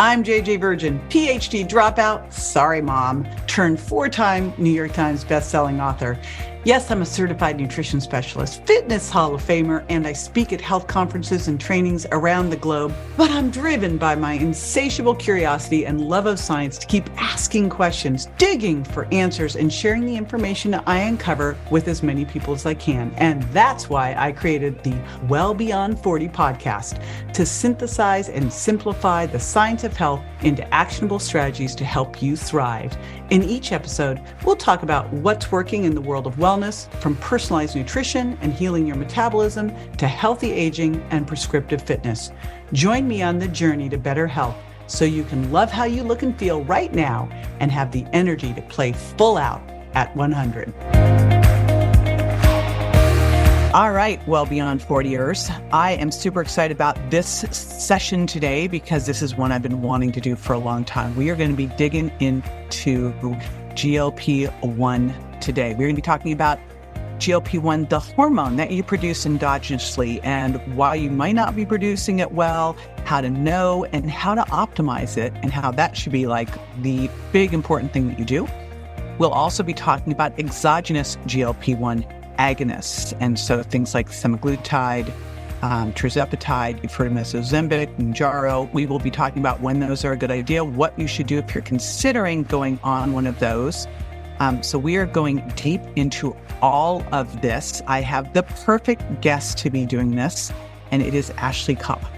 I'm JJ Virgin, PhD dropout, sorry mom, turned 4-time New York Times bestselling author. Yes, I'm a certified nutrition specialist, fitness Hall of Famer, and I speak at health conferences and trainings around the globe. But I'm driven by my insatiable curiosity and love of science to keep asking questions, digging for answers, and sharing the information I uncover with as many people as I can. And that's why I created the Well Beyond 40 podcast, to synthesize and simplify the science of health into actionable strategies to help you thrive. In each episode, we'll talk about what's working in the world of wellness, from personalized nutrition and healing your metabolism to healthy aging and prescriptive fitness. Join me on the journey to better health so you can love how you look and feel right now and have the energy to play full out at 100. All right, Well Beyond 40ers. I am super excited about this session today because this is one I've been wanting to do for a long time. We are going to be digging into GLP-1 today. We're going to be talking about GLP-1, the hormone that you produce endogenously, and why you might not be producing it well, how to know and how to optimize it, and how that should be like the big important thing that you do. We'll also be talking about exogenous GLP-1 agonists, and so things like semaglutide, tirzepatide, you've heard of them as Ozempic, Mounjaro. We will be talking about when those are a good idea, what you should do if you're considering going on one of those. So we are going deep into all of this. I have the perfect guest to be doing this, and it is Ashley Koff.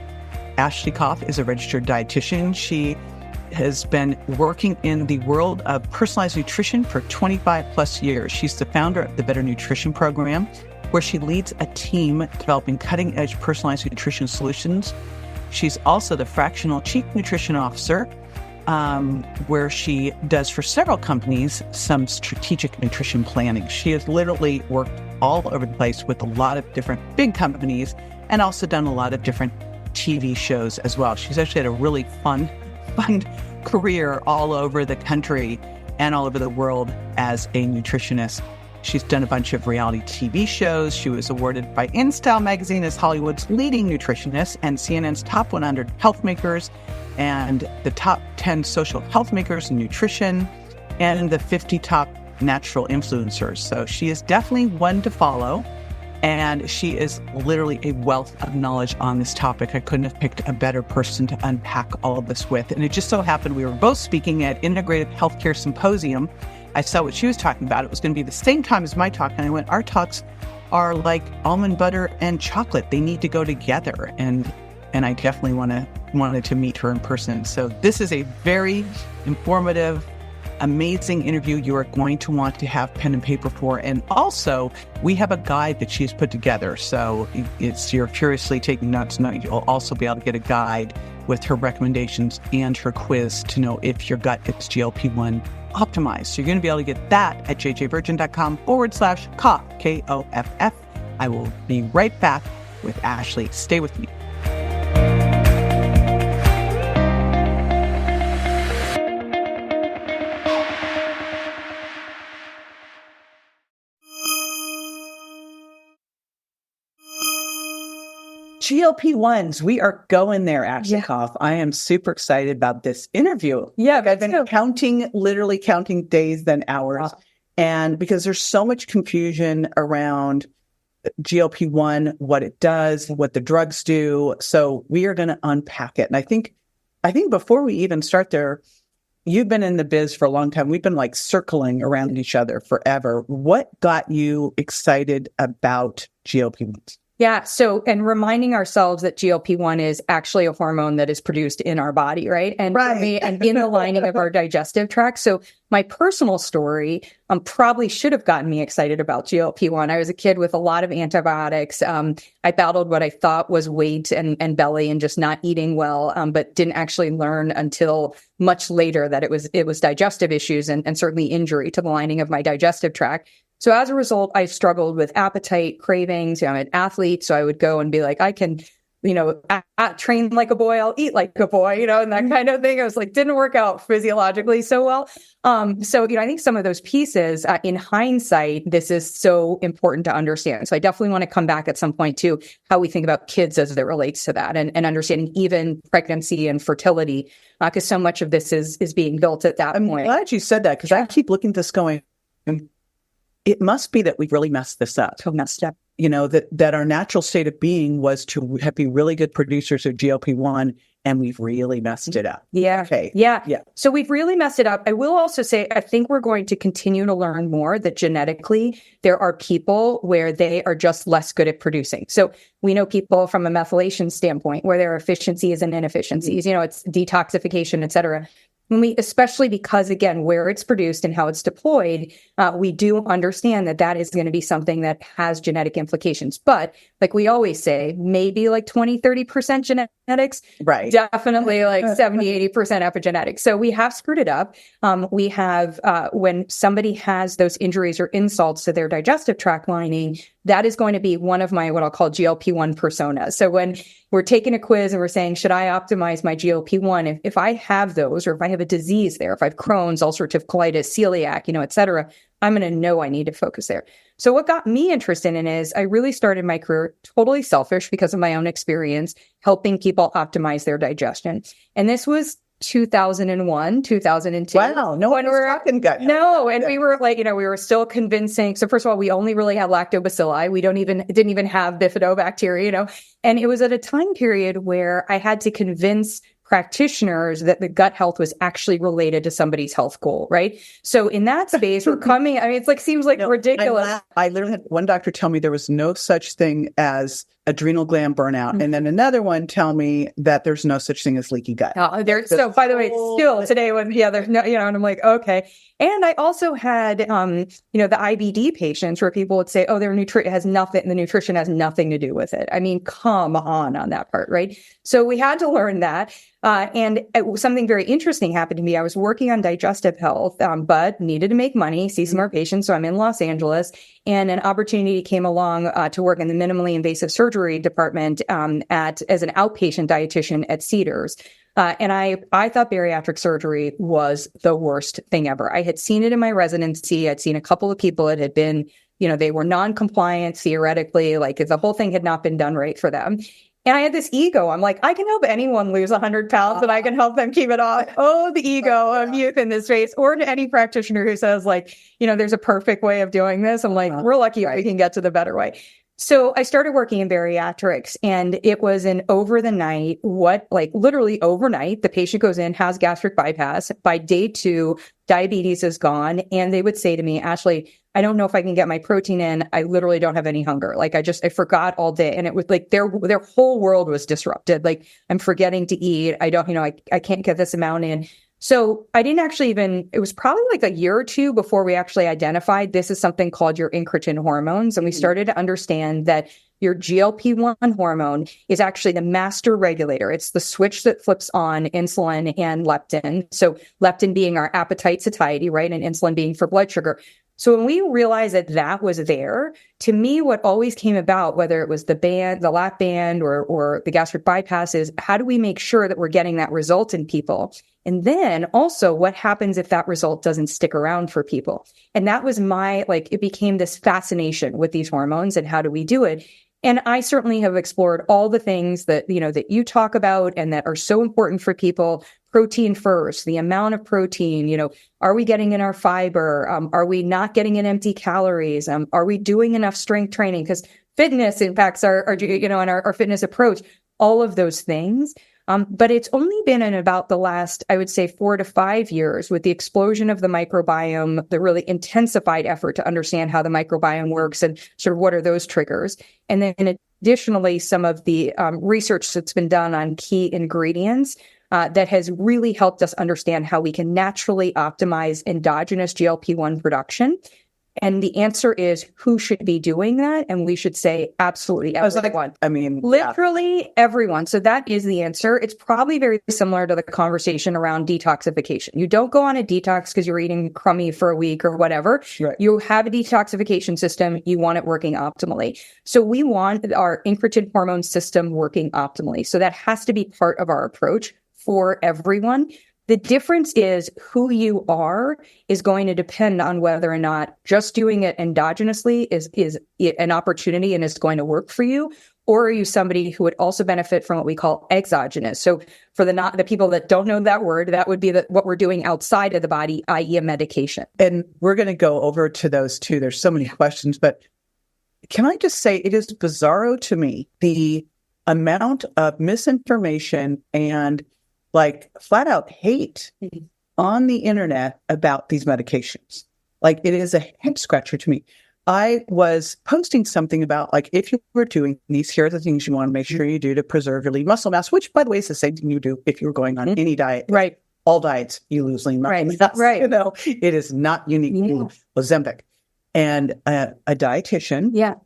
Ashley Koff is a registered dietitian. She has been working in the world of personalized nutrition for 25 plus years. She's the founder of the Better Nutrition Program, where she leads a team developing cutting-edge personalized nutrition solutions. She's also the fractional chief nutrition officer, where she does for several companies some strategic nutrition planning. She has literally worked all over the place with a lot of different big companies and also done a lot of different TV shows as well. She's actually had a really fun career all over the country and all over the world as a nutritionist. She's done a bunch of reality TV shows. She was awarded by InStyle magazine as Hollywood's leading nutritionist and CNN's top 100 health makers and the top 10 social health makers in nutrition and the 50 top natural influencers. So she is definitely one to follow. And she is literally a wealth of knowledge on this topic. I couldn't have picked a better person to unpack all of this with. And it just so happened we were both speaking at Integrated Healthcare Symposium. I saw what she was talking about. It was going to be the same time as my talk. And I went, our talks are like almond butter and chocolate. They need to go together. And I definitely wanted to meet her in person. So this is a very informative, amazing interview you are going to want to have pen and paper for. And also, we have a guide that she's put together. So you're furiously taking notes. No, you'll also be able to get a guide with her recommendations and her quiz to know if your gut is GLP-1 optimized. So you're going to be able to get that at jjvirgin.com/Koff, Koff. I will be right back with Ashley. Stay with me. GLP-1s, we are going there, Ashley Koff. I am super excited about this interview. Yeah, I've been literally counting days than hours. Wow. And because there's so much confusion around GLP-1, what it does, what the drugs do. So we are going to unpack it. And I think before we even start there, you've been in the biz for a long time. We've been like circling around each other forever. What got you excited about GLP-1s? Yeah. So, and reminding ourselves that GLP-1 is actually a hormone that is produced in our body, right? And for me, and in the lining of our digestive tract. So my personal story probably should have gotten me excited about GLP-1. I was a kid with a lot of antibiotics. I battled what I thought was weight and belly and just not eating well, but didn't actually learn until much later that it was digestive issues and certainly injury to the lining of my digestive tract. So as a result, I struggled with appetite, cravings. I'm an athlete, so I would go and be like, I can train like a boy, I'll eat like a boy, and that kind of thing. I was like, didn't work out physiologically so well. So, I think some of those pieces, in hindsight, this is so important to understand. So I definitely want to come back at some point to how we think about kids as it relates to that and understanding even pregnancy and fertility, because so much of this is being built at that point. I'm glad you said that, because I keep looking at this going, it must be that we've really messed this up. So messed up. That our natural state of being was to be really good producers of GLP-1, and we've really messed it up. Yeah. Okay. Yeah. So we've really messed it up. I will also say, I think we're going to continue to learn more that genetically there are people where they are just less good at producing. So we know people from a methylation standpoint where there are efficiencies and inefficiencies, it's detoxification, et cetera. Especially because, again, where it's produced and how it's deployed, we do understand that is going to be something that has genetic implications. But like we always say, maybe like 20, 30% genetics, right? Definitely like 70, 80% epigenetics. So we have screwed it up. We have, when somebody has those injuries or insults to their digestive tract lining, that is going to be one of my, what I'll call GLP-1 personas. So when we're taking a quiz and we're saying, should I optimize my GLP-1? If I have those, or if I have a disease there, if I have Crohn's, ulcerative colitis, celiac, et cetera, I'm going to know I need to focus there. So what got me interested in is I really started my career totally selfish because of my own experience, helping people optimize their digestion. And this was 2001, 2002. Wow. No one was talking gut. No. And we were like, we were still convincing. So first of all, we only really had lactobacilli. We didn't even have bifidobacteria, and it was at a time period where I had to convince practitioners that the gut health was actually related to somebody's health goal, right? So in that space, we're coming, it's like, seems like ridiculous. I literally had one doctor tell me there was no such thing as adrenal gland burnout. And then another one tell me that there's no such thing as leaky gut. So by the way, still today when, there's no, and I'm like, okay. And I also had, the IBD patients where people would say, oh, the nutrition has nothing to do with it. I mean, come on that part, right? So we had to learn that. And something very interesting happened to me. I was working on digestive health, but needed to make money, see some more patients. So I'm in Los Angeles, and an opportunity came along to work in the minimally invasive surgery department as an outpatient dietitian at Cedars. And I thought bariatric surgery was the worst thing ever. I had seen it in my residency. I'd seen a couple of people that had been, they were non-compliant theoretically, like the whole thing had not been done right for them. And I had this ego. I'm like, I can help anyone lose 100 pounds and I can help them keep it off. Oh, the ego of youth in this space. Or to any practitioner who says like, there's a perfect way of doing this. I'm like, we're lucky if we can get to the better way. So I started working in bariatrics, and it was an over the night, literally overnight, the patient goes in, has gastric bypass. By day 2, diabetes is gone. And they would say to me, Ashley, I don't know if I can get my protein in. I literally don't have any hunger. Like I forgot all day. And it was like their whole world was disrupted. Like I'm forgetting to eat. I don't, I can't get this amount in. So I didn't actually it was probably like a year or two before we actually identified this is something called your incretin hormones. And we started to understand that your GLP-1 hormone is actually the master regulator. It's the switch that flips on insulin and leptin. So leptin being our appetite satiety, right? And insulin being for blood sugar. So when we realized that was there, to me, what always came about, whether it was the lap band or the gastric bypass, is how do we make sure that we're getting that result in people? And then also what happens if that result doesn't stick around for people? And that was it became this fascination with these hormones and how do we do it? And I certainly have explored all the things that, that you talk about and that are so important for people. Protein first, the amount of protein, are we getting in our fiber? Are we not getting in empty calories? Are we doing enough strength training? Because fitness impacts our fitness approach, all of those things. But it's only been in about the last, I would say, 4 to 5 years with the explosion of the microbiome, the really intensified effort to understand how the microbiome works and sort of what are those triggers. And then additionally, some of the research that's been done on key ingredients that has really helped us understand how we can naturally optimize endogenous GLP-1 production. And the answer is, who should be doing that? And we should say absolutely everyone. Literally everyone. So that is the answer. It's probably very similar to the conversation around detoxification. You don't go on a detox because you're eating crummy for a week or whatever. Right. You have a detoxification system. You want it working optimally. So we want our incretin hormone system working optimally. So that has to be part of our approach for everyone. The difference is who you are is going to depend on whether or not just doing it endogenously is an opportunity and is going to work for you, or are you somebody who would also benefit from what we call exogenous? So for the people that don't know that word, that would be what we're doing outside of the body, i.e. a medication. And we're going to go over to those too. There's so many questions, but can I just say it is bizarro to me, the amount of misinformation and like flat out hate on the internet about these medications. Like it is a head scratcher to me. I was posting something about like, if you were doing these, here are the things you want to make sure you do to preserve your lean muscle mass, which by the way is the same thing you do if you were going on any diet. Right. All diets, you lose lean muscle mass. Right. You know, it is not unique to Ozempic. And a dietitian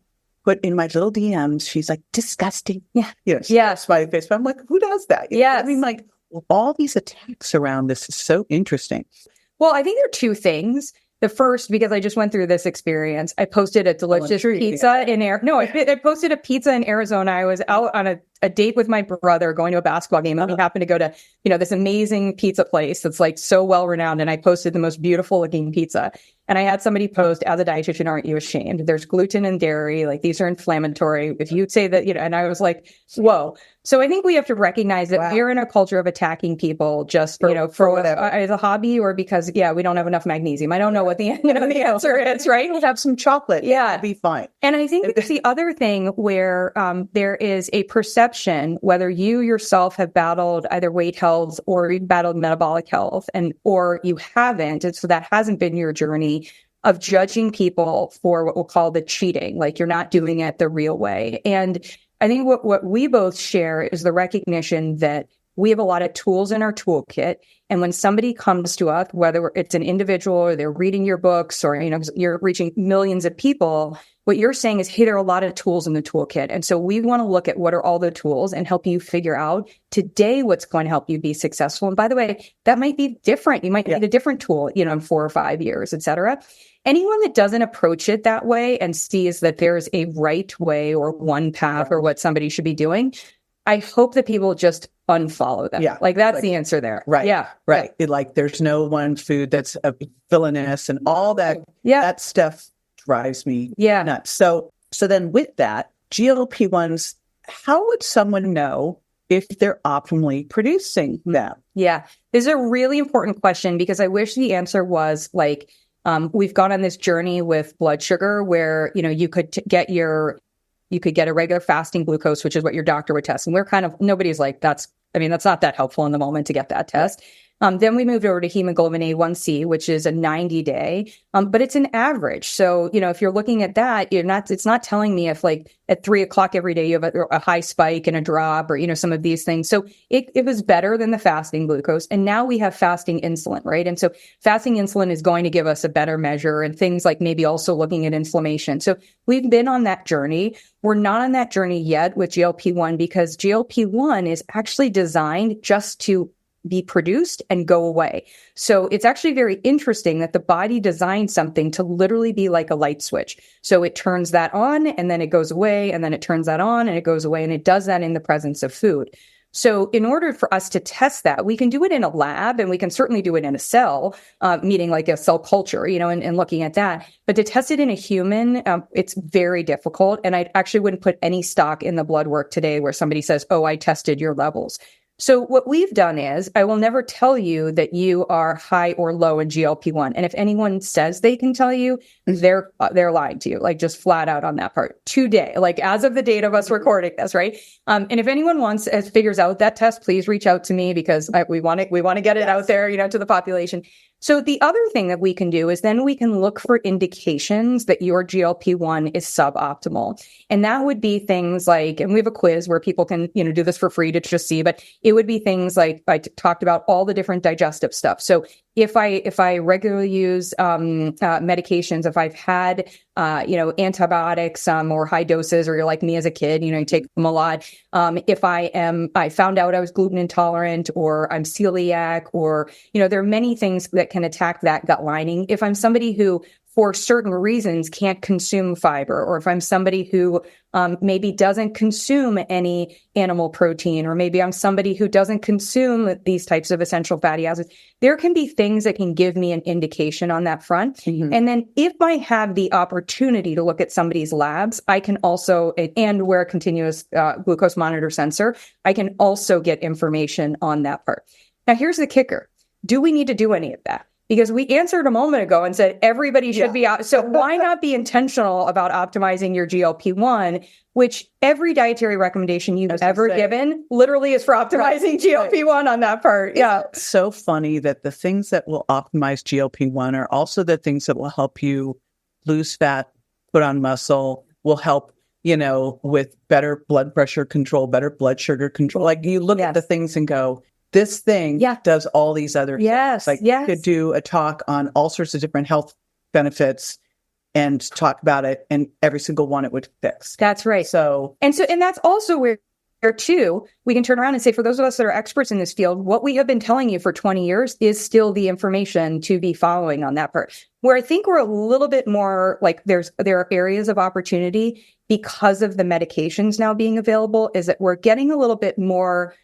put in my little DMs, she's like, disgusting. Yeah. Yes. Smiley face. But I'm like, who does that? Yeah. I mean, like, all these attacks around this is so interesting. Well, I think there are two things. The first, because I just went through this experience, I posted a delicious pizza in I posted a pizza in Arizona. I was out on a date with my brother going to a basketball game. And we happened to go to, this amazing pizza place that's like so well renowned. And I posted the most beautiful looking pizza. And I had somebody post, as a dietitian, aren't you ashamed? There's gluten and dairy. Like these are inflammatory. If you'd say that, and I was like, whoa. So I think we have to recognize that we're in a culture of attacking people just, for whatever, as a hobby or because, we don't have enough magnesium. I don't know what the answer is, right? We'll have some chocolate. Yeah. It'll be fine. And I think it's the other thing where there is a perception, whether you yourself have battled either weight health or you've battled metabolic health or you haven't, and so that hasn't been your journey, of judging people for what we'll call the cheating, like you're not doing it the real way. And I think what we both share is the recognition that we have a lot of tools in our toolkit. And when somebody comes to us, whether it's an individual or they're reading your books or, you're reaching millions of people, what you're saying is, hey, there are a lot of tools in the toolkit. And so we want to look at what are all the tools and help you figure out today what's going to help you be successful. And by the way, that might be different. You might need a different tool, in 4 or 5 years, et cetera. Anyone that doesn't approach it that way and sees that there's a right way or one path or what somebody should be doing, I hope that people just unfollow them. Yeah. Like that's the answer there. Right. Yeah. Right. Like there's no one food that's villainous and all that. Yeah. That stuff drives me nuts. So then with that, GLP-1s, how would someone know if they're optimally producing them? Yeah. This is a really important question because I wish the answer was like, we've gone on this journey with blood sugar where, you could get a regular fasting glucose, which is what your doctor would test. And we're nobody's like, that's not that helpful in the moment to get that test. Then we moved over to hemoglobin A1C, which is a 90-day, but it's an average. So, if you're looking at that, it's not telling me if like at 3:00 every day you have a high spike and a drop or, some of these things. So it was better than the fasting glucose. And now we have fasting insulin, right? And so fasting insulin is going to give us a better measure and things like maybe also looking at inflammation. So we've been on that journey. We're not on that journey yet with GLP-1 because GLP-1 is actually designed just to be produced and go away. So it's actually very interesting that the body designed something to literally be like a light switch. So it turns that on and then it goes away and then it turns that on and it goes away. And it does that in the presence of food. So in order for us to test that, we can do it in a lab and we can certainly do it in a cell, meaning like a cell culture, and looking at that. But to test it in a human, it's very difficult. And I actually wouldn't put any stock in the blood work today where somebody says, oh, I tested your levels. So what we've done is I will never tell you that you are high or low in GLP-1. And if anyone says they can tell you, they're lying to you, like just flat out on that part today, like as of the date of us recording this, right? And if anyone figures out that test, please reach out to me because we want to get it out there, to the population. So the other thing that we can do is then we can look for indications that your GLP-1 is suboptimal. And that would be things like, and we have a quiz where people can, do this for free to just see, but it would be things like I talked about all the different digestive stuff. So if I regularly use medications, if I've had antibiotics or high doses, or you're like me as a kid, you take them a lot. If I found out I was gluten intolerant, or I'm celiac, or there are many things that can attack that gut lining. If I'm somebody who, for certain reasons, can't consume fiber, or if I'm somebody who maybe doesn't consume any animal protein, or maybe I'm somebody who doesn't consume these types of essential fatty acids, there can be things that can give me an indication on that front. Mm-hmm. And then if I have the opportunity to look at somebody's labs, I can also, and wear a continuous glucose monitor sensor, I can also get information on that part. Now, here's the kicker. Do we need to do any of that? Because we answered a moment ago and said everybody should be out. So why not be intentional about optimizing your GLP-1, which every dietary recommendation you've ever given literally is for optimizing GLP-1 on that part. Yeah. It's so funny that the things that will optimize GLP-1 are also the things that will help you lose fat, put on muscle, will help, with better blood pressure control, better blood sugar control. Like, you look at the things and go, this thing does all these other things. Like, you could do a talk on all sorts of different health benefits and talk about it, and every single one it would fix. That's right. And that's also where too, we can turn around and say, for those of us that are experts in this field, what we have been telling you for 20 years is still the information to be following on that part. Where I think we're a little bit more like there are areas of opportunity because of the medications now being available, is that we're getting a little bit more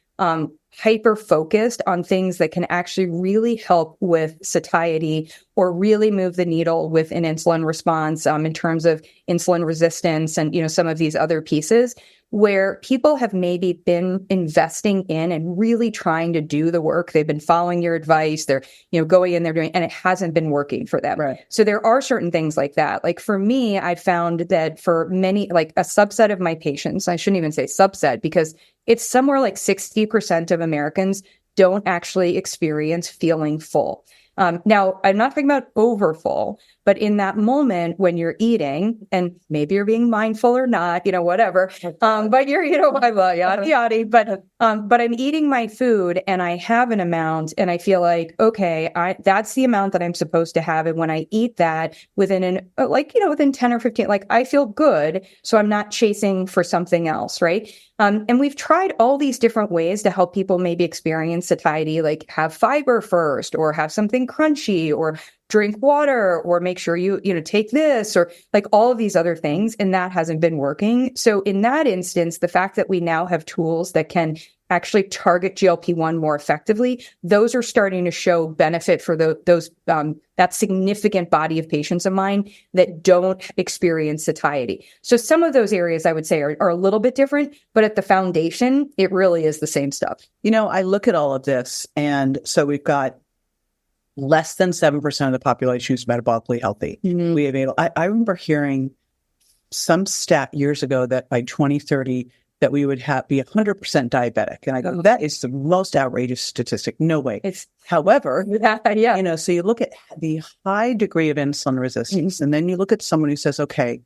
hyper focused on things that can actually really help with satiety, or really move the needle with an insulin response in terms of insulin resistance, and some of these other pieces where people have maybe been investing in and really trying to do the work. They've been following your advice. They're going in there doing, and it hasn't been working for them. Right. So there are certain things like that. Like for me, I found that for many, like a subset of my patients, I shouldn't even say subset, because it's somewhere like 60% of Americans don't actually experience feeling full. Now, I'm not talking about overfull, but in that moment when you're eating, and maybe you're being mindful or not, whatever, but you're, yada, yada, but I'm eating my food and I have an amount, and I feel like, okay, that's the amount that I'm supposed to have. And when I eat that within within 10 or 15, like, I feel good. So I'm not chasing for something else. Right. And we've tried all these different ways to help people maybe experience satiety, like have fiber first, or have something crunchy, or drink water, or make sure you take this, or like all of these other things. And that hasn't been working. So in that instance, the fact that we now have tools that can actually target GLP-1 more effectively, those are starting to show benefit for that significant body of patients of mine that don't experience satiety. So some of those areas I would say are a little bit different, but at the foundation, it really is the same stuff. I look at all of this, and so we've got less than 7% of the population who's metabolically healthy. Mm-hmm. I remember hearing some stat years ago that by 2030, that we would be 100% diabetic. And I go, that is the most outrageous statistic. No way. However, so you look at the high degree of insulin resistance, and then you look at someone who says, okay,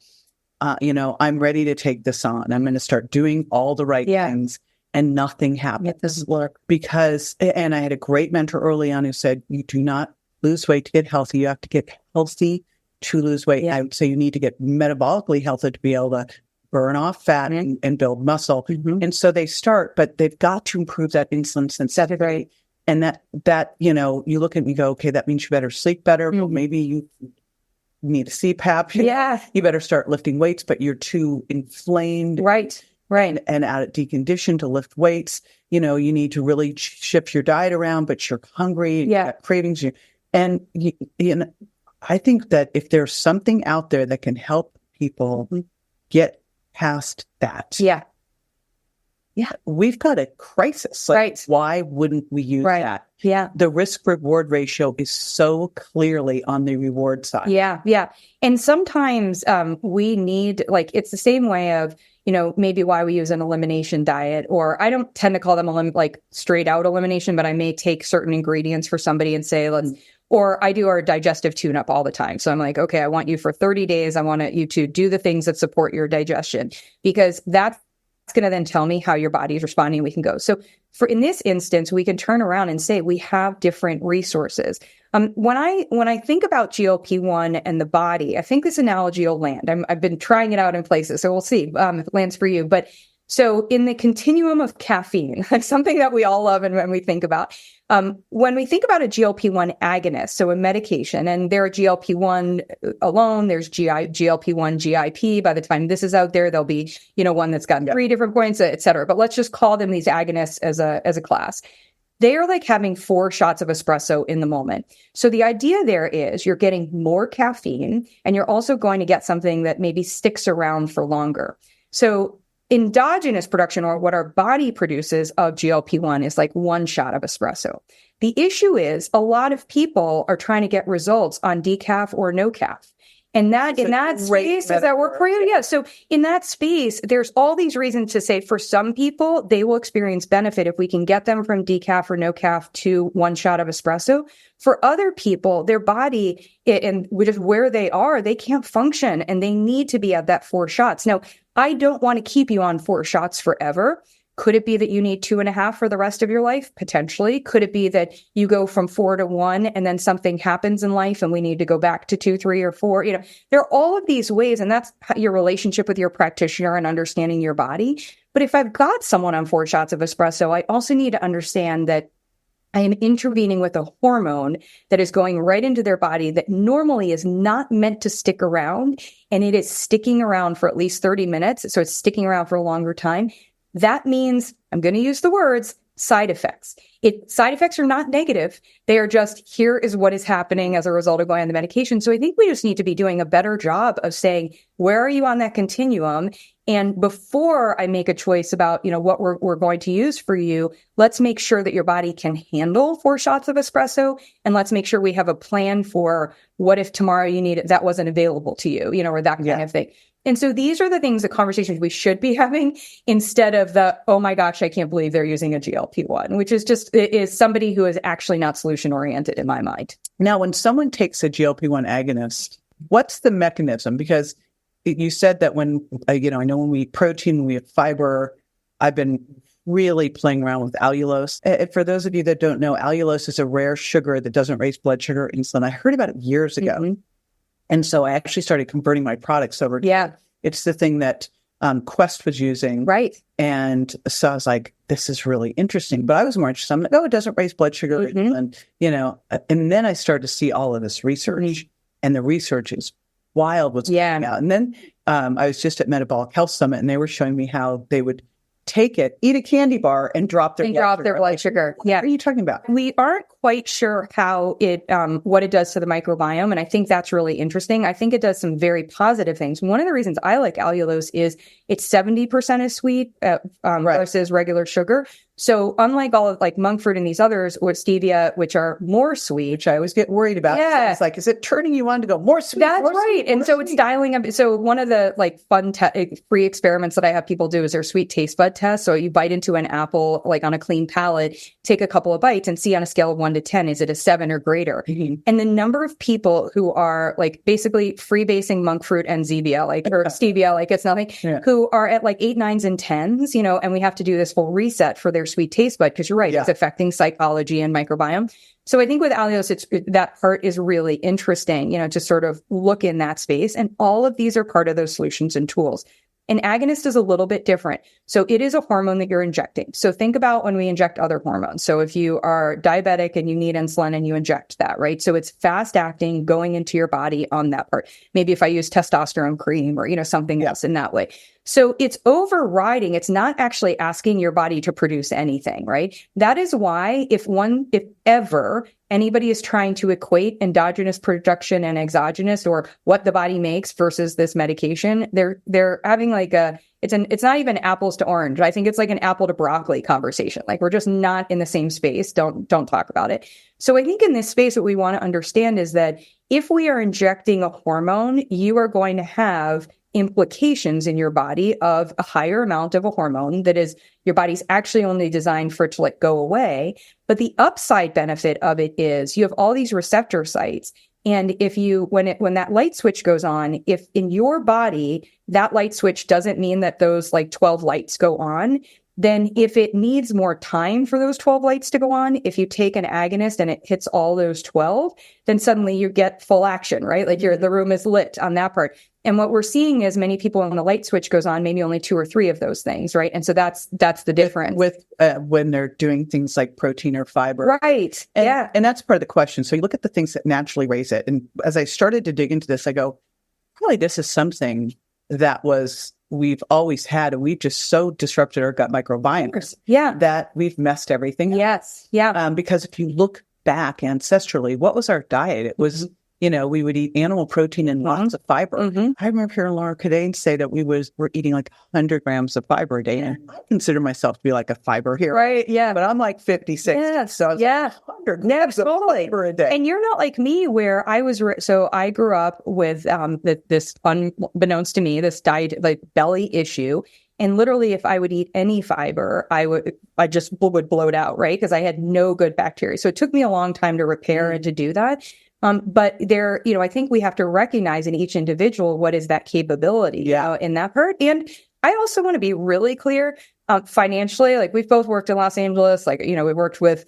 I'm ready to take this on. I'm going to start doing all the right things, and nothing happens. This work. And I had a great mentor early on who said, you do not lose weight to get healthy. You have to get healthy to lose weight. Yeah. I would say you need to get metabolically healthy to be able to burn off fat and build muscle. Mm-hmm. And so they start, but they've got to improve that insulin sensitivity. Right. And that, you look at me and go, okay, that means you better sleep better. Mm-hmm. Well, maybe you need a CPAP. Yeah. You better start lifting weights, but you're too inflamed. Right. And out of deconditioned to lift weights. You need to really shift your diet around, but you're hungry. You got cravings. And I think that if there's something out there that can help people get past that. Yeah, we've got a crisis. Why wouldn't we use that? Yeah. The risk-reward ratio is so clearly on the reward side. Yeah. And sometimes we need, it's the same way of, maybe why we use an elimination diet, or I don't tend to call them straight out elimination, but I may take certain ingredients for somebody and say, or I do our digestive tune-up all the time. So I'm like, okay, I want you for 30 days. I want you to do the things that support your digestion, because that's going to then tell me how your body is responding. We can go. So in this instance, we can turn around and say we have different resources. When I think about GLP-1 and the body, I think this analogy will land. I've been trying it out in places, so we'll see if it lands for you. But so in the continuum of caffeine, that's something that we all love and when we think about. When we think about a GLP-1 agonist, so a medication, and there are GLP-1 alone, there's GLP-1 GIP. By the time this is out there, there'll be, one that's got 3 different points, et cetera. But let's just call them these agonists as a class. They are like having 4 shots of espresso in the moment. So the idea there is you're getting more caffeine and you're also going to get something that maybe sticks around for longer. So endogenous production, or what our body produces of GLP-1, is like 1 shot of espresso. The issue is a lot of people are trying to get results on decaf or no caf. And that in that space, does that work for you? Yeah. So in that space, there's all these reasons to say for some people, they will experience benefit if we can get them from decaf or no caf to 1 shot of espresso. For other people, their body and just where they are, they can't function and they need to be at that 4 shots. Now, I don't want to keep you on 4 shots forever. Could it be that you need 2.5 for the rest of your life? Potentially. Could it be that you go from 4 to 1 and then something happens in life and we need to go back to 2, 3, or 4? There are all of these ways, and that's your relationship with your practitioner and understanding your body. But if I've got someone on 4 shots of espresso, I also need to understand that I am intervening with a hormone that is going right into their body that normally is not meant to stick around, and it is sticking around for at least 30 minutes. So it's sticking around for a longer time. That means, I'm going to use the words, side effects. Side effects are not negative. They are just, here is what is happening as a result of going on the medication. So I think we just need to be doing a better job of saying, where are you on that continuum? And before I make a choice about, what we're going to use for you, let's make sure that your body can handle 4 shots of espresso. And let's make sure we have a plan for what if tomorrow you need it, that wasn't available to you, or that kind of thing. And so these are the conversations we should be having instead of the, oh my gosh, I can't believe they're using a GLP-1, which is somebody who is actually not solution oriented in my mind. Now, when someone takes a GLP-1 agonist, what's the mechanism? Because you said that when, I know when we eat protein, we have fiber. I've been really playing around with allulose. For those of you that don't know, allulose is a rare sugar that doesn't raise blood sugar or insulin. I heard about it years ago. Mm-hmm. And so I actually started converting my products over. Yeah. It's the thing that Quest was using. Right. And so I was like, this is really interesting. But I was more interested. I'm like, it doesn't raise blood sugar. Mm-hmm. And then I started to see all of this research. Mm-hmm. And the research is wild what's coming out. And then I was just at Metabolic Health Summit, and they were showing me how they would take it, eat a candy bar, and drop their blood sugar. Yeah. What are you talking about? We aren't quite sure how what it does to the microbiome. And I think that's really interesting. I think it does some very positive things. One of the reasons I like allulose is it's 70% is sweet versus regular sugar. So unlike all of like monk fruit and these others with stevia, which are more sweet, which I always get worried about. Yeah. So it's like, is it turning you on to go more sweet? That's more right. Sweet, and so it's dialing up. So one of the like fun free experiments that I have people do is their sweet taste bud test. So you bite into an apple, like on a clean palate, take a couple of bites and see on a scale of 1 to 10, is it a 7 or greater? Mm-hmm. And the number of people who are like basically freebasing monk fruit and zevia, or stevia, like it's nothing, who are at like 8, 9s, and 10s, and we have to do this full reset for their sweet taste bud because you're right, it's affecting psychology and microbiome. So I think with allulose, that part is really interesting, to sort of look in that space. And all of these are part of those solutions and tools. An agonist is a little bit different. So it is a hormone that you're injecting. So think about when we inject other hormones. So if you are diabetic and you need insulin and you inject that, right? So it's fast acting, going into your body on that part. Maybe if I use testosterone cream or, something else in that way. So it's overriding. It's not actually asking your body to produce anything, right? That is why if ever anybody is trying to equate endogenous production and exogenous, or what the body makes versus this medication, they're having like it's not even apples to orange. I think it's like an apple to broccoli conversation. Like we're just not in the same space. Don't talk about it. So I think in this space, what we want to understand is that if we are injecting a hormone, you are going to have implications in your body of a higher amount of a hormone that is your body's actually only designed for it to go away. But the upside benefit of it is you have all these receptor sites. And when that light switch goes on, if in your body, that light switch doesn't mean that those like 12 lights go on, then if it needs more time for those 12 lights to go on, if you take an agonist and it hits all those 12, then suddenly you get full action, right? Like the room is lit on that part. And what we're seeing is many people, when the light switch goes on, maybe only 2 or 3 of those things, right? And so that's the difference. With when they're doing things like protein or fiber. Right. And, and that's part of the question. So you look at the things that naturally raise it. And as I started to dig into this, I go, really, this is something that we've always had, and we've just so disrupted our gut microbiome that we've messed everything up. Yes. Yeah. Because if you look back ancestrally, what was our diet? It was, we would eat animal protein and lots of fiber. I remember hearing Laura Cadane say that we're eating like 100 grams of fiber a day. And I consider myself to be like a fiber hero. Right. Yeah. But I'm like 56. Yes. So I was like 100 grams of fiber a day. And you're not like me where I was, so I grew up with this unbeknownst to me, this diet, like belly issue. And literally, if I would eat any fiber, I just would bloat out, right? Because I had no good bacteria. So it took me a long time to repair and to do that. But I think we have to recognize in each individual what is that capability in that part. And I also want to be really clear financially, like we've both worked in Los Angeles, like, we worked with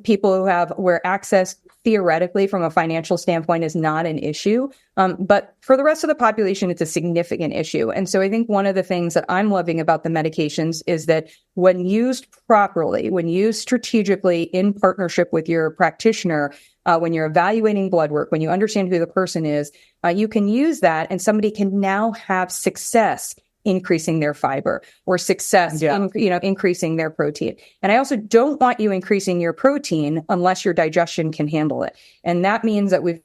people where access theoretically from a financial standpoint is not an issue. But for the rest of the population, it's a significant issue. And so I think one of the things that I'm loving about the medications is that when used properly, when used strategically in partnership with your practitioner, when you're evaluating blood work, when you understand who the person is, you can use that and somebody can now have success increasing their fiber or success increasing their protein. And I also don't want you increasing your protein unless your digestion can handle it. And that means that we've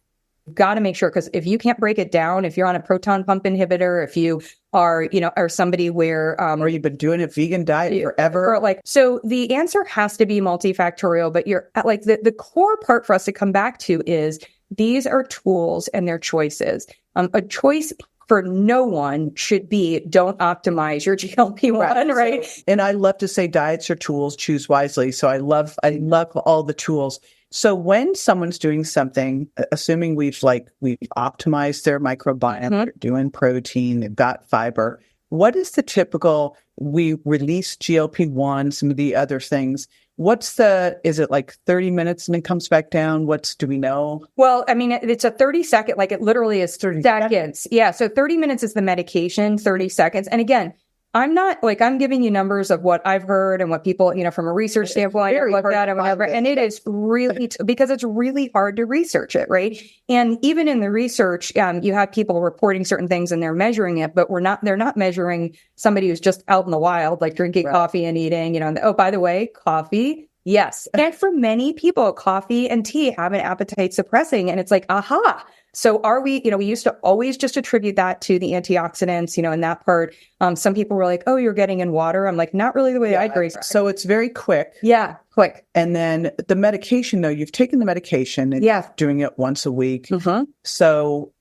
got to make sure, because if you can't break it down, if you're on a proton pump inhibitor, if you are, or somebody where, or you've been doing a vegan diet forever. So the answer has to be multifactorial, but you're like the core part for us to come back to is these are tools and they're choices. A choice for no one should be don't optimize your GLP-1, right? So, and I love to say diets are tools, choose wisely. So I love all the tools. So when someone's doing something, assuming we've optimized their microbiome, they're doing protein, they've got fiber, what is the typical, we release GLP-1, some of the other things, is it like 30 minutes and it comes back down? Do we know? Well, I mean, it's a 30-second, like it literally is 30 seconds. Yeah. So 30 minutes is the medication, 30 seconds. And again, I'm not I'm giving you numbers of what I've heard and what people, from a research standpoint, I've looked at and whatever. And it is really, because it's really hard to research it, right? And even in the research, you have people reporting certain things and they're measuring it, but they're not measuring somebody who's just out in the wild, like drinking coffee and eating, and oh, by the way, coffee. Yes. And for many people, coffee and tea have an appetite suppressing. And it's like, aha. So are we, we used to always just attribute that to the antioxidants, in that part. Some people were like, oh, you're getting in water. I'm like, not really the way I drink. So it's very quick. Yeah, quick. And then the medication, though, you've taken the medication and doing it once a week. So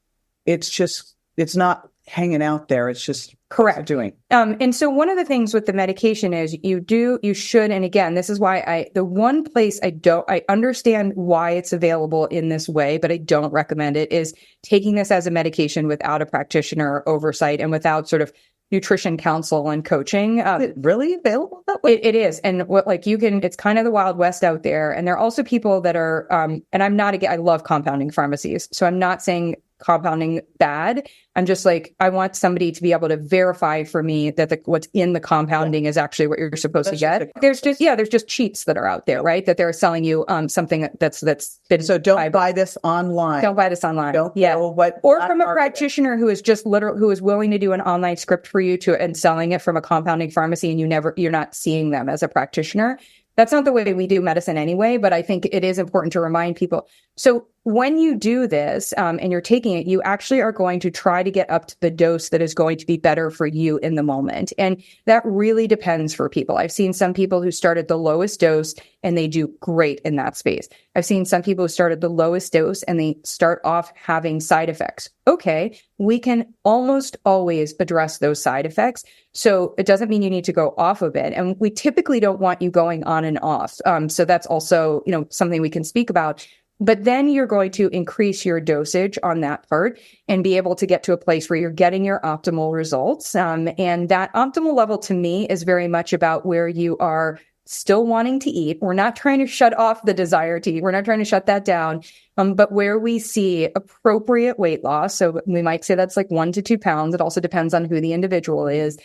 it's not hanging out there. It's just correct doing. And so one of the things with the medication is you should, and again, this is why the one place I understand why it's available in this way, but I don't recommend it, is taking this as a medication without a practitioner oversight and without sort of nutrition counsel and coaching. Is it really available that way? It is. And it's kind of the Wild West out there. And there are also people that are, and I love compounding pharmacies. So I'm not saying compounding bad. I'm just I want somebody to be able to verify for me that what's in the compounding is actually what you're supposed to get. There's just cheats that are out there, right? That they're selling you something that's been. So don't buy this online. Don't buy this online. Don't know or from a practitioner who is who is willing to do an online script for you and selling it from a compounding pharmacy, and you're not seeing them as a practitioner. That's not the way we do medicine anyway, but I think it is important to remind people. So when you do this and you're taking it, you actually are going to try to get up to the dose that is going to be better for you in the moment. And that really depends for people. I've seen some people who started the lowest dose and they do great in that space. I've seen some people who started the lowest dose and they start off having side effects. Okay, we can almost always address those side effects. So it doesn't mean you need to go off of it. And we typically don't want you going on and off. So that's also, something we can speak about. But then you're going to increase your dosage on that part and be able to get to a place where you're getting your optimal results. And that optimal level to me is very much about where you are still wanting to eat. We're not trying to shut off the desire to eat. We're not trying to shut that down. But where we see appropriate weight loss, so we might say that's like 1 to 2 pounds. It also depends on who the individual is.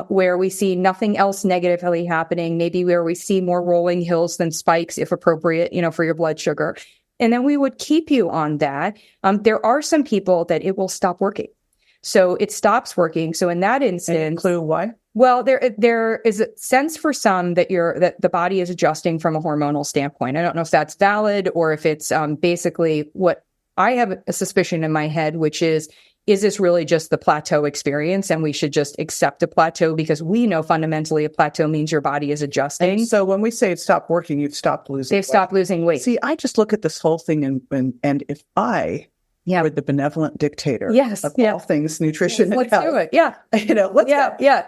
Where we see nothing else negatively happening, maybe where we see more rolling hills than spikes, if appropriate, for your blood sugar. And then we would keep you on that. There are some people that it will stop working. So it stops working. So in that instance, clue why? Well, there is a sense for some that the body is adjusting from a hormonal standpoint. I don't know if that's valid or if it's basically what I have a suspicion in my head, which is this really just the plateau experience and we should just accept a plateau because we know fundamentally a plateau means your body is adjusting. And so when we say it stopped working, you've stopped losing weight. They've stopped losing weight. See, I just look at this whole thing and if I were the benevolent dictator of all things nutrition and let's health, do it. Yeah.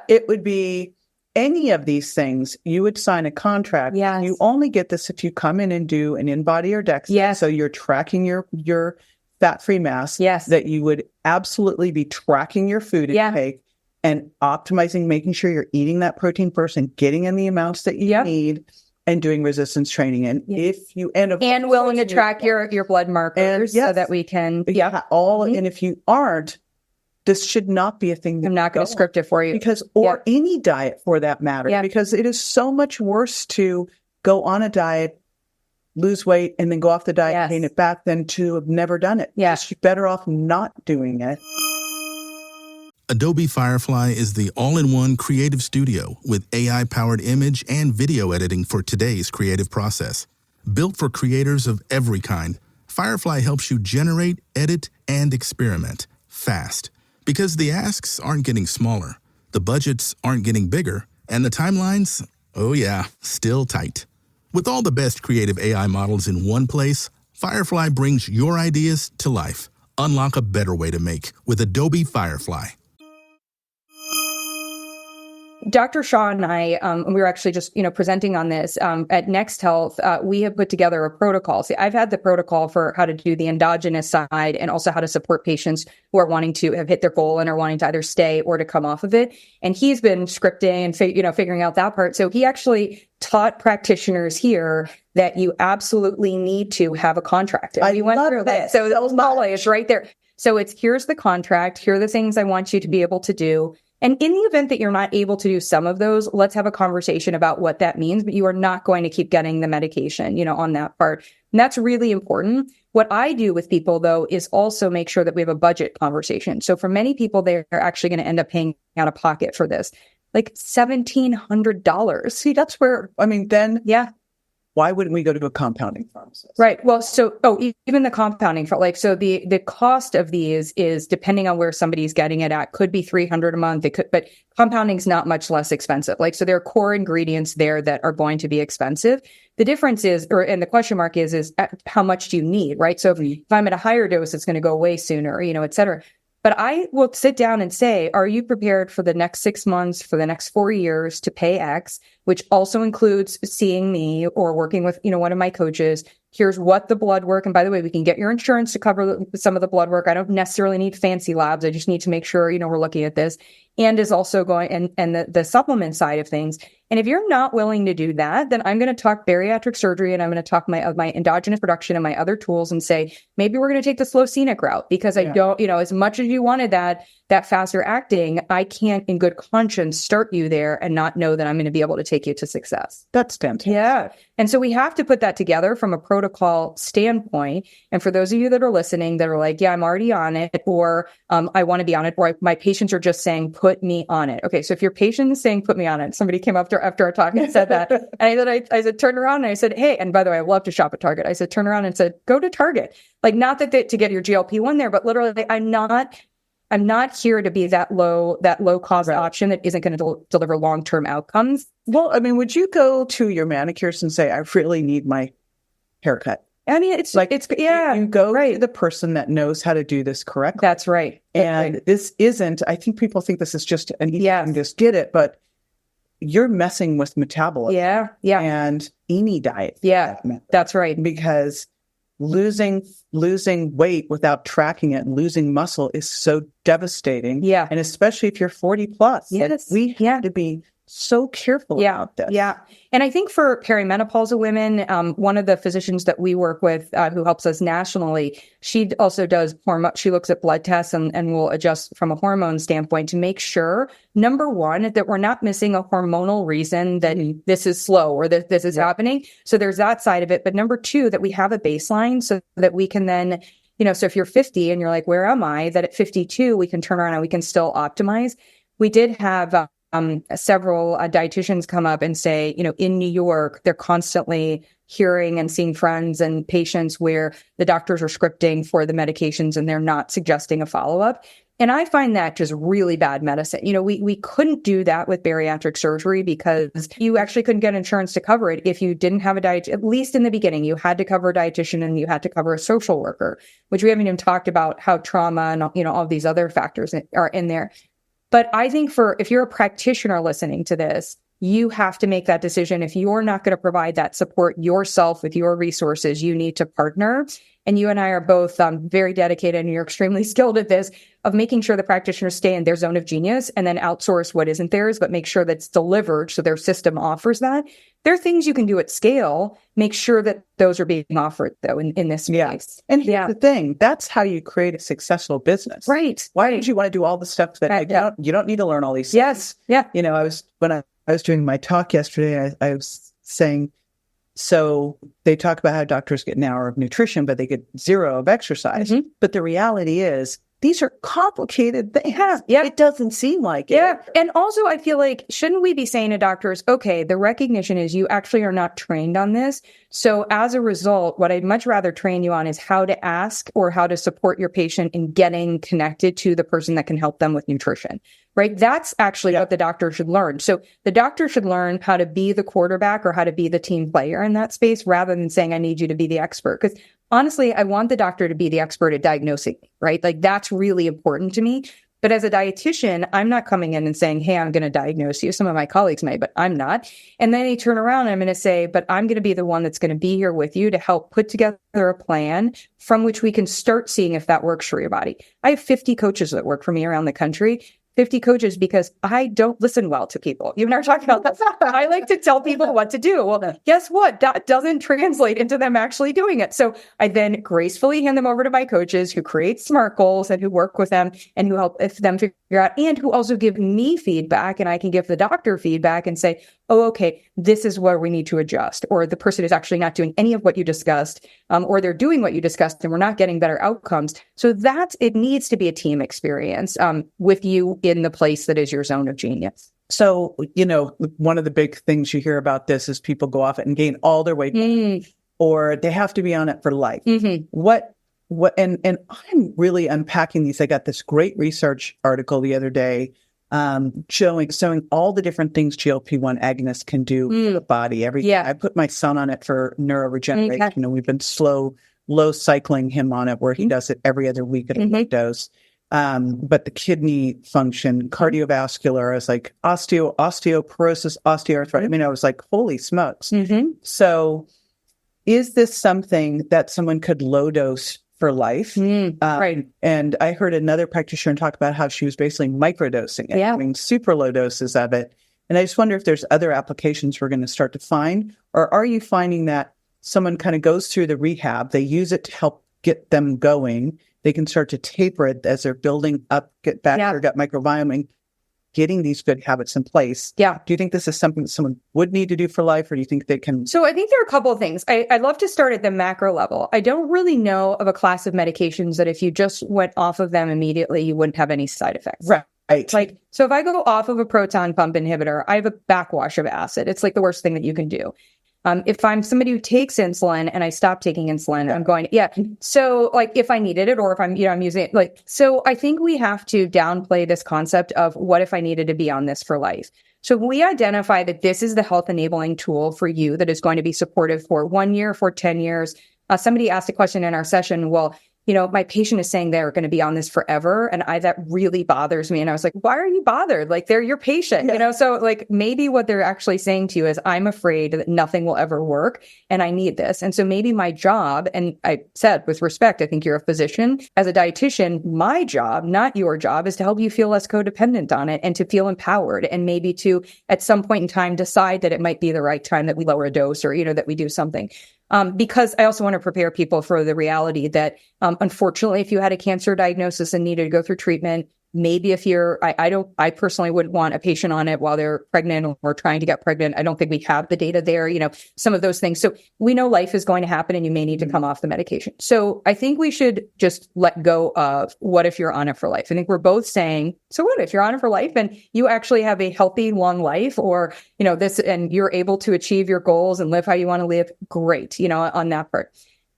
It would be any of these things. You would sign a contract. Yes. You only get this if you come in and do an in-body or DEXA. Yes. So you're tracking your fat-free mass. Yes. That you would absolutely be tracking your food intake and optimizing, making sure you're eating that protein first and getting in the amounts that you need and doing resistance training. And if you end up and willing to track your blood markers so that we can and if you aren't, this should not be a thing. I'm not going to script it for you or any diet for that matter, because it is so much worse to go on a diet, lose weight, and then go off the diet and gain it back than to have never done it. Yes. You're better off not doing it. Adobe Firefly is the all-in-one creative studio with AI-powered image and video editing for today's creative process. Built for creators of every kind, Firefly helps you generate, edit, and experiment fast. Because the asks aren't getting smaller, the budgets aren't getting bigger, and the timelines, still tight. With all the best creative AI models in one place, Firefly brings your ideas to life. Unlock a better way to make with Adobe Firefly. Dr. Shaw and I, we were actually just, presenting on this at Next Health. We have put together a protocol. See, I've had the protocol for how to do the endogenous side and also how to support patients who are wanting to have hit their goal and are wanting to either stay or to come off of it. And he's been scripting and figuring out that part. So he actually taught practitioners here that you absolutely need to have a contract. And we went through that. So the Molly is right there. So here's the contract. Here are the things I want you to be able to do. And in the event that you're not able to do some of those, let's have a conversation about what that means, but you are not going to keep getting the medication, on that part. And that's really important. What I do with people, though, is also make sure that we have a budget conversation. So for many people, they're actually going to end up paying out of pocket for this, like $1,700. See, that's where, why wouldn't we go to a compounding pharmacist? Right. Well, even the compounding, so the cost of these is depending on where somebody's getting it at, could be $300 a month. It could, but compounding is not much less expensive. So there are core ingredients there that are going to be expensive. The difference is, and the question mark is how much do you need, right? So if I'm at a higher dose, it's going to go away sooner, et cetera. But I will sit down and say, are you prepared for the next 6 months, for the next 4 years to pay X, which also includes seeing me or working with, one of my coaches? Here's what the blood work. And by the way, we can get your insurance to cover some of the blood work. I don't necessarily need fancy labs. I just need to make sure, we're looking at this, and is also going and the supplement side of things. And if you're not willing to do that, then I'm going to talk bariatric surgery and I'm going to talk my endogenous production and my other tools and say, maybe we're going to take the slow scenic route because I don't, as much as you wanted that faster acting, I can't in good conscience start you there and not know that I'm going to be able to take you to success. That's fantastic. Yeah. And so we have to put that together from a protocol standpoint. And for those of you that are listening that are like, I'm already on it, or I want to be on it, or my patients are just saying, put me on it. Okay. So if your patient is saying, put me on it, somebody came up after our talk and said that. And I said, turn around and I said, hey, and by the way, I love to shop at Target. I said, turn around and said, go to Target. Not that to get your GLP-1 there, but literally I'm not here to be that low cost option that isn't going to deliver long-term outcomes. Well, would you go to your manicurist and say, I really need my haircut? It's you go to the person that knows how to do this correctly. That's right. And this isn't, I think people think this is just an easy thing, just get it, but you're messing with metabolism. Yeah. And any diet. Yeah, that's right. Because losing weight without tracking it and losing muscle is so devastating. Yeah. And especially if you're 40 plus. Yes. Like, we have to be so careful about this. Yeah. And I think for perimenopausal women, one of the physicians that we work with who helps us nationally, she also does hormone. She looks at blood tests and will adjust from a hormone standpoint to make sure, number one, that we're not missing a hormonal reason that this is slow or that this is happening. So there's that side of it. But number two, that we have a baseline so that we can then, so if you're 50 and you're like, where am I? That at 52, we can turn around and we can still optimize. We did have several dietitians come up and say, in New York, they're constantly hearing and seeing friends and patients where the doctors are scripting for the medications and they're not suggesting a follow-up. And I find that just really bad medicine. We couldn't do that with bariatric surgery because you actually couldn't get insurance to cover it if you didn't have a dietitian. At least in the beginning, you had to cover a dietitian and you had to cover a social worker, which we haven't even talked about how trauma and, all of these other factors are in there. But I think if you're a practitioner listening to this, you have to make that decision. If you're not going to provide that support yourself with your resources, you need to partner. And you and I are both very dedicated, and you're extremely skilled at this, of making sure the practitioners stay in their zone of genius and then outsource what isn't theirs, but make sure that's delivered so their system offers that. There are things you can do at scale. Make sure that those are being offered, though, in this case. And here's the thing. That's how you create a successful business. Right. Why did you want to do all the stuff that you don't need to learn all these things? Yes. Yeah. When I was doing my talk yesterday, I was saying, so they talk about how doctors get an hour of nutrition, but they get 0 of exercise. Mm-hmm. But the reality is, these are complicated things. Yeah. It doesn't seem like it. Yeah. And also, I feel like, shouldn't we be saying to doctors, okay, the recognition is you actually are not trained on this. So as a result, what I'd much rather train you on is how to ask or how to support your patient in getting connected to the person that can help them with nutrition, right? That's actually what the doctor should learn. So the doctor should learn how to be the quarterback or how to be the team player in that space rather than saying, I need you to be the expert. Because honestly, I want the doctor to be the expert at diagnosing, right? Like, that's really important to me. But as a dietitian, I'm not coming in and saying, hey, I'm going to diagnose you. Some of my colleagues may, but I'm not. And then they turn around and I'm going to say, but I'm going to be the one that's going to be here with you to help put together a plan from which we can start seeing if that works for your body. I have 50 coaches that work for me around the country. 50 coaches because I don't listen well to people. You and I are talking about that. I like to tell people what to do. Well, guess what? That doesn't translate into them actually doing it. So I then gracefully hand them over to my coaches who create SMART goals and who work with them and who help them figure out, and who also give me feedback, and I can give the doctor feedback and say, oh, okay, this is where we need to adjust, or the person is actually not doing any of what you discussed, or they're doing what you discussed and we're not getting better outcomes. So it needs to be a team experience with you in the place that is your zone of genius. So, one of the big things you hear about this is people go off it and gain all their weight, or they have to be on it for life. And I'm really unpacking these. I got this great research article the other day showing all the different things GLP-1 agonists can do for the body. I put my son on it for neuroregeneration. Okay. We've been low cycling him on it, where he does it every other week at a low dose. But the kidney function, cardiovascular, I was like osteoporosis, osteoarthritis. I was like, holy smokes. So is this something that someone could low dose for life? Right. And I heard another practitioner talk about how she was basically microdosing it, super low doses of it. And I just wonder if there's other applications we're going to start to find, or are you finding that someone kind of goes through the rehab, they use it to help get them going, they can start to taper it as they're building up, get back their gut microbiome and getting these good habits in place. Yeah. Do you think this is something that someone would need to do for life, or do you think they can? So I think there are a couple of things. I'd love to start at the macro level. I don't really know of a class of medications that if you just went off of them immediately, you wouldn't have any side effects. Right. So if I go off of a proton pump inhibitor, I have a backwash of acid. It's like the worst thing that you can do. If I'm somebody who takes insulin and I stop taking insulin, I'm going, So if I needed it, or if I'm using it, so I think we have to downplay this concept of what if I needed to be on this for life. So we identify that this is the health enabling tool for you that is going to be supportive for 1 year, for 10 years. Somebody asked a question in our session, well, my patient is saying they're going to be on this forever. And that really bothers me. And I was like, why are you bothered? Like, they're your patient, So like, maybe what they're actually saying to you is, I'm afraid that nothing will ever work and I need this. And so maybe my job, and I said with respect, I think you're a physician. As a dietitian, my job, not your job, is to help you feel less codependent on it and to feel empowered, and maybe to, at some point in time, decide that it might be the right time that we lower a dose, or, that we do something. Because I also want to prepare people for the reality that, unfortunately, if you had a cancer diagnosis and needed to go through treatment, maybe if I personally wouldn't want a patient on it while they're pregnant or trying to get pregnant. I don't think we have the data there, some of those things. So we know life is going to happen and you may need to come off the medication. So I think we should just let go of what if you're on it for life. I think we're both saying, so what if you're on it for life and you actually have a healthy, long life, or, this, and you're able to achieve your goals and live how you want to live? Great, on that part.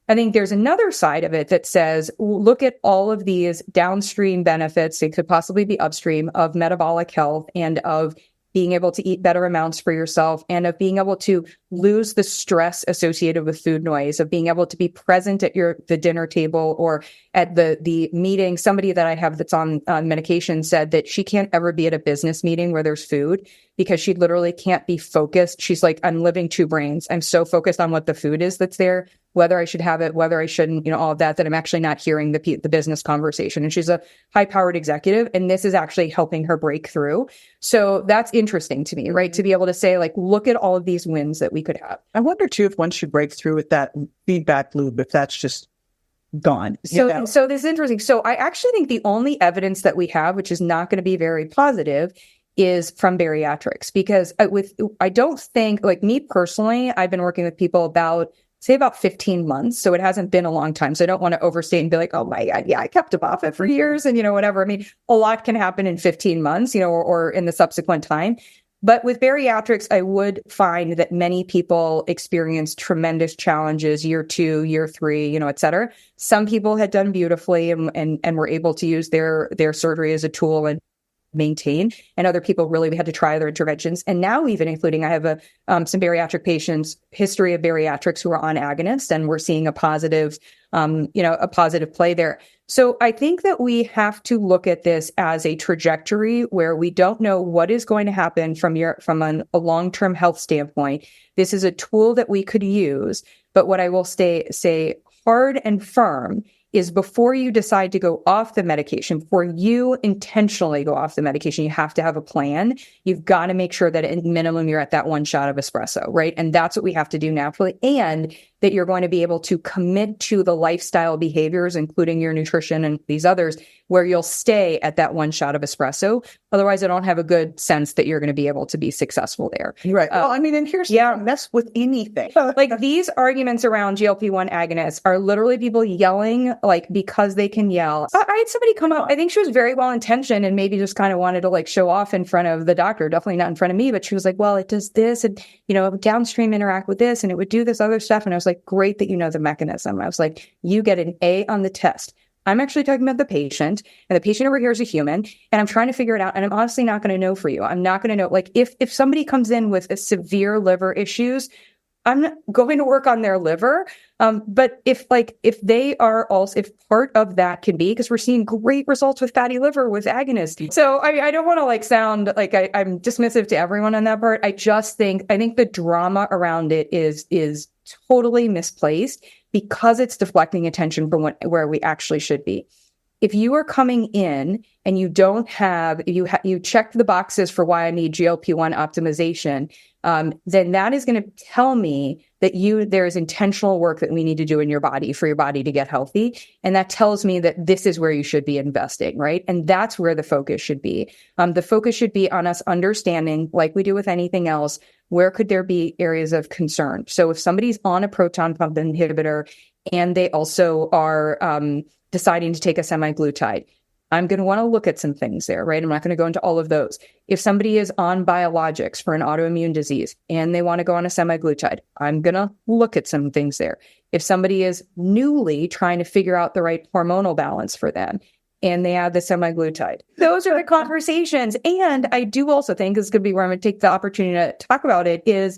I think there's another side of it that says, look at all of these downstream benefits. It could possibly be upstream of metabolic health and of being able to eat better amounts for yourself, and of being able to lose the stress associated with food noise, of being able to be present at the dinner table or at the meeting. Somebody that I have that's on medication said that she can't ever be at a business meeting where there's food because she literally can't be focused. She's like, I'm living two brains. I'm so focused on what the food is that's there, whether I should have it, whether I shouldn't, all of that I'm actually not hearing the business conversation. And she's a high-powered executive, and this is actually helping her break through. So that's interesting to me, right? To be able to say, like, look at all of these wins that we could have. I wonder too if one should break through with that feedback loop, if that's just gone. So this is interesting. So I actually think the only evidence that we have, which is not going to be very positive, is from bariatrics, because I don't think, like, me personally, I've been working with people about 15 months. So it hasn't been a long time. So I don't want to overstate and be like, oh my God, yeah, I kept them off it for years and, whatever. I mean, a lot can happen in 15 months, or in the subsequent time. But with bariatrics, I would find that many people experience tremendous challenges year 2, year 3, et cetera. Some people had done beautifully and were able to use their surgery as a tool and maintain, and other people really had to try other interventions. And now, even including, I have some bariatric patients, history of bariatrics, who are on agonists, and we're seeing a positive play there. So I think that we have to look at this as a trajectory where we don't know what is going to happen from a long-term health standpoint. This is a tool that we could use, but what I will say hard and firm is, before you decide to go off the medication, before you intentionally go off the medication, you have to have a plan. You've got to make sure that at minimum you're at that one shot of espresso, right? And that's what we have to do naturally. And that you're going to be able to commit to the lifestyle behaviors, including your nutrition and these others, where you'll stay at that one shot of espresso. Otherwise, I don't have a good sense that you're going to be able to be successful there. Right. Well, I mean, and here's the mess with anything. Like, these arguments around GLP-1 agonists are literally people yelling, like, because they can yell. I had somebody come up, I think she was very well intentioned and maybe just kind of wanted to, like, show off in front of the doctor, definitely not in front of me, but she was like, well, it does this, and, it would downstream interact with this, and it would do this other stuff. And I was like, great that you know the mechanism. I was like, you get an A on the test. I'm actually talking about the patient, and the patient over here is a human, and I'm trying to figure it out. And I'm honestly not going to know for you. I'm not going to know. Like, if somebody comes in with a severe liver issues, I'm not going to work on their liver. But if they are also, if part of that can be, because we're seeing great results with fatty liver with agonists. So I don't want to sound like I'm dismissive to everyone on that part. I think the drama around it is totally misplaced, because it's deflecting attention from where we actually should be. If you are coming in and you don't have, you check the boxes for why I need GLP-1 optimization, then that is going to tell me that there is intentional work that we need to do in your body for your body to get healthy. And that tells me that this is where you should be investing, right? And that's where the focus should be. The focus should be on us understanding, like we do with anything else, where could there be areas of concern? So if somebody's on a proton pump inhibitor and they also are deciding to take a semaglutide, I'm going to want to look at some things there, right? I'm not going to go into all of those. If somebody is on biologics for an autoimmune disease and they want to go on a semaglutide, I'm going to look at some things there. If somebody is newly trying to figure out the right hormonal balance for them and they add the semaglutide, those are the conversations. And I do also think, this is going to be where I'm going to take the opportunity to talk about it, is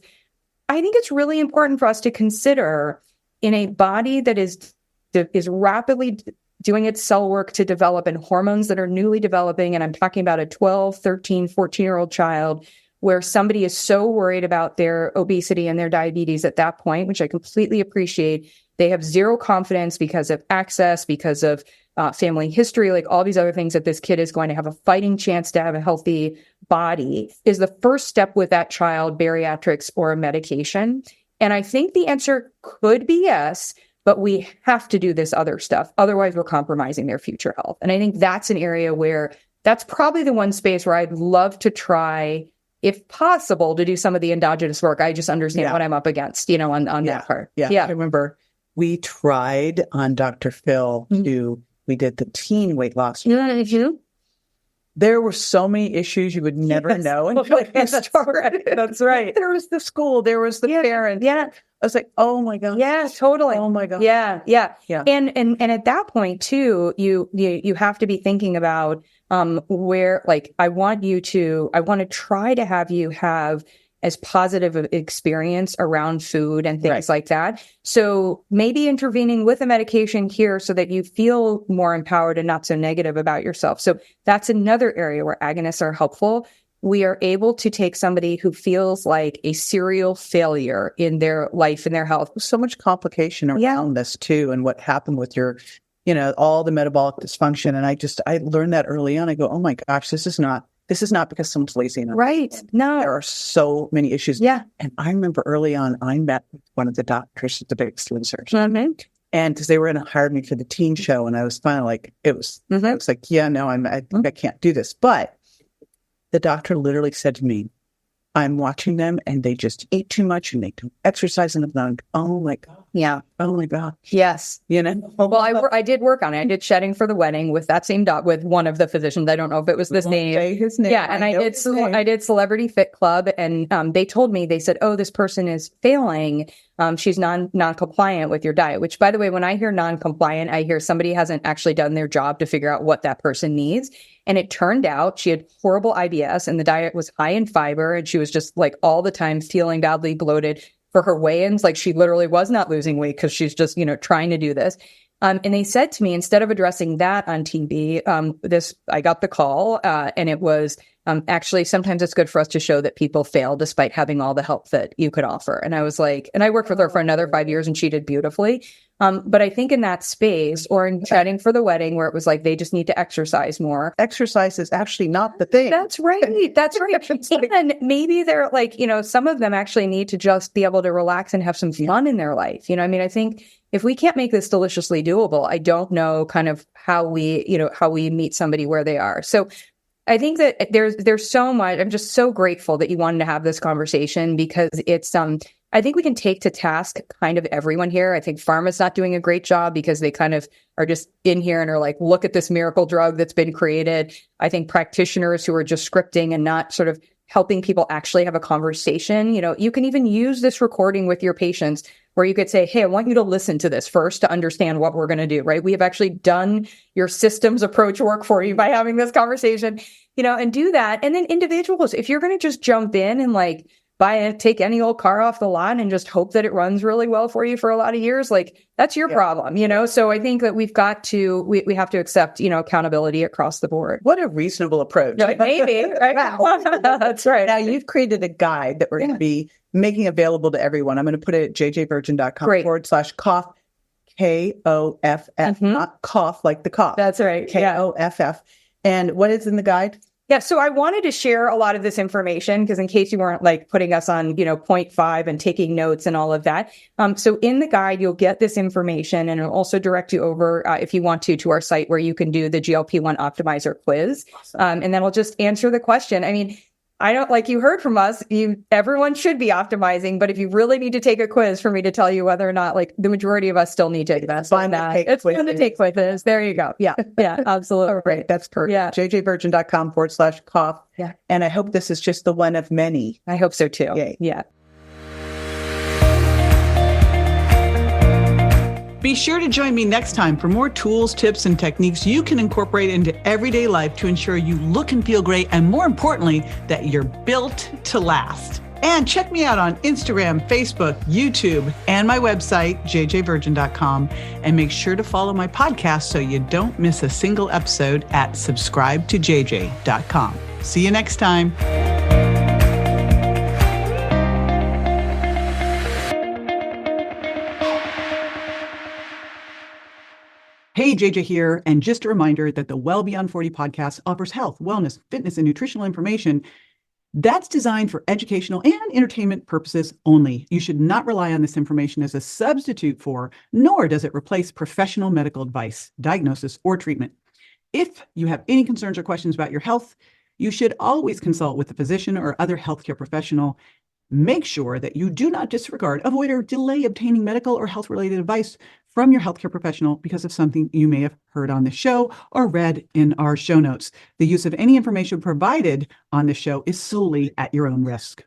I think it's really important for us to consider, in a body that is rapidly doing its cell work to develop and hormones that are newly developing. And I'm talking about a 12, 13, 14-year-old child where somebody is so worried about their obesity and their diabetes at that point, which I completely appreciate. They have zero confidence because of access, because of family history, like all these other things that this kid is going to have a fighting chance to have a healthy body. Is the first step with that child bariatrics or a medication? And I think the answer could be yes, but we have to do this other stuff. Otherwise, we're compromising their future health. And I think that's an area where that's probably the one space where I'd love to try, if possible, to do some of the endogenous work. I just understand what I'm up against, on that part. Yeah. I remember we tried on Dr. Phil we did the teen weight loss. There were so many issues you would never know until you started. That's right. There was the school, there was the parent. Yeah. I was like, oh my God. Yeah, totally. Oh my God. Yeah. And at that point too, you have to be thinking about where, like, I want to try to have you have as positive an experience around food and things like that. So maybe intervening with a medication here so that you feel more empowered and not so negative about yourself. So that's another area where agonists are helpful. We are able to take somebody who feels like a serial failure in their life and their health. There's so much complication around this too, and what happened with your, all the metabolic dysfunction. And I learned that early on. I go, oh my gosh, this is not because someone's lazy enough. Right. No. There are so many issues. Yeah. And I remember early on, I met one of the doctors at the Biggest Losers. Mm-hmm. And because they were going to hire me for the teen show. And I was finally like, I was like, yeah, no, I think I can't do this. But the doctor literally said to me, I'm watching them and they just eat too much and they don't exercise enough. And I'm like, oh my God. Yeah. Oh my God. Yes. Well, I did work on it. I did shedding for the wedding with that same with one of the physicians. I don't know if it was this name. Say his name. Yeah. And I did Celebrity Fit Club, and they told me, they said, oh, this person is failing. She's non-compliant with your diet, which, by the way, when I hear non-compliant, I hear somebody hasn't actually done their job to figure out what that person needs. And it turned out she had horrible IBS and the diet was high in fiber. And she was just like all the time feeling badly bloated for her weigh-ins. Like she literally was not losing weight because she's just, trying to do this. And they said to me, instead of addressing that on TV, I got the call and it was actually, sometimes it's good for us to show that people fail despite having all the help that you could offer. And I was like, and I worked with her for another 5 years and she did beautifully. But I think in that space, or in chatting for the wedding, where it was like, they just need to exercise more. Exercise is actually not the thing. That's right. That's right. And maybe they're like, some of them actually need to just be able to relax and have some fun in their life. I think if we can't make this deliciously doable, I don't know kind of how we meet somebody where they are. So I think that there's so much. I'm just so grateful that you wanted to have this conversation, because it's I think we can take to task kind of everyone here. I think pharma's not doing a great job because they kind of are just in here and are like, look at this miracle drug that's been created. I think practitioners who are just scripting and not sort of helping people actually have a conversation. You can even use this recording with your patients where you could say, hey, I want you to listen to this first to understand what we're going to do, right? We have actually done your systems approach work for you by having this conversation, and do that. And then individuals, if you're going to just jump in and take any old car off the lot and just hope that it runs really well for you for a lot of years, that's your problem, So I think that we have to accept, accountability across the board. What a reasonable approach. Maybe. Right? That's right. Now you've created a guide that we're going to be making available to everyone. I'm going to put it at jjvirgin.com/Koff, Koff, not cough like the cough. That's right. Koff. And what is in the guide? Yeah, so I wanted to share a lot of this information because in case you weren't putting us on, 0.5 and taking notes and all of that. So in the guide, you'll get this information, and it'll also direct you over, if you want to our site where you can do the GLP-1 optimizer quiz. Awesome. And then we'll just answer the question. I mean, I don't, like you heard from us, everyone should be optimizing, but if you really need to take a quiz for me to tell you whether or not, the majority of us still need to invest in that. It's fun to take quizzes. There you go. Yeah. Yeah, absolutely. All right. That's perfect. Yeah. jjvirgin.com/Koff. Yeah. And I hope this is just the one of many. I hope so too. Yay. Yeah. Be sure to join me next time for more tools, tips, and techniques you can incorporate into everyday life to ensure you look and feel great, and more importantly, that you're built to last. And check me out on Instagram, Facebook, YouTube, and my website, jjvirgin.com. And make sure to follow my podcast so you don't miss a single episode at subscribetojj.com. See you next time. Hey, JJ here. And just a reminder that the Well Beyond 40 podcast offers health, wellness, fitness, and nutritional information that's designed for educational and entertainment purposes only. You should not rely on this information as a substitute for, nor does it replace professional medical advice, diagnosis, or treatment. If you have any concerns or questions about your health, you should always consult with a physician or other healthcare professional. Make sure that you do not disregard, avoid, or delay obtaining medical or health-related advice from your healthcare professional because of something you may have heard on the show or read in our show notes. The use of any information provided on the show is solely at your own risk.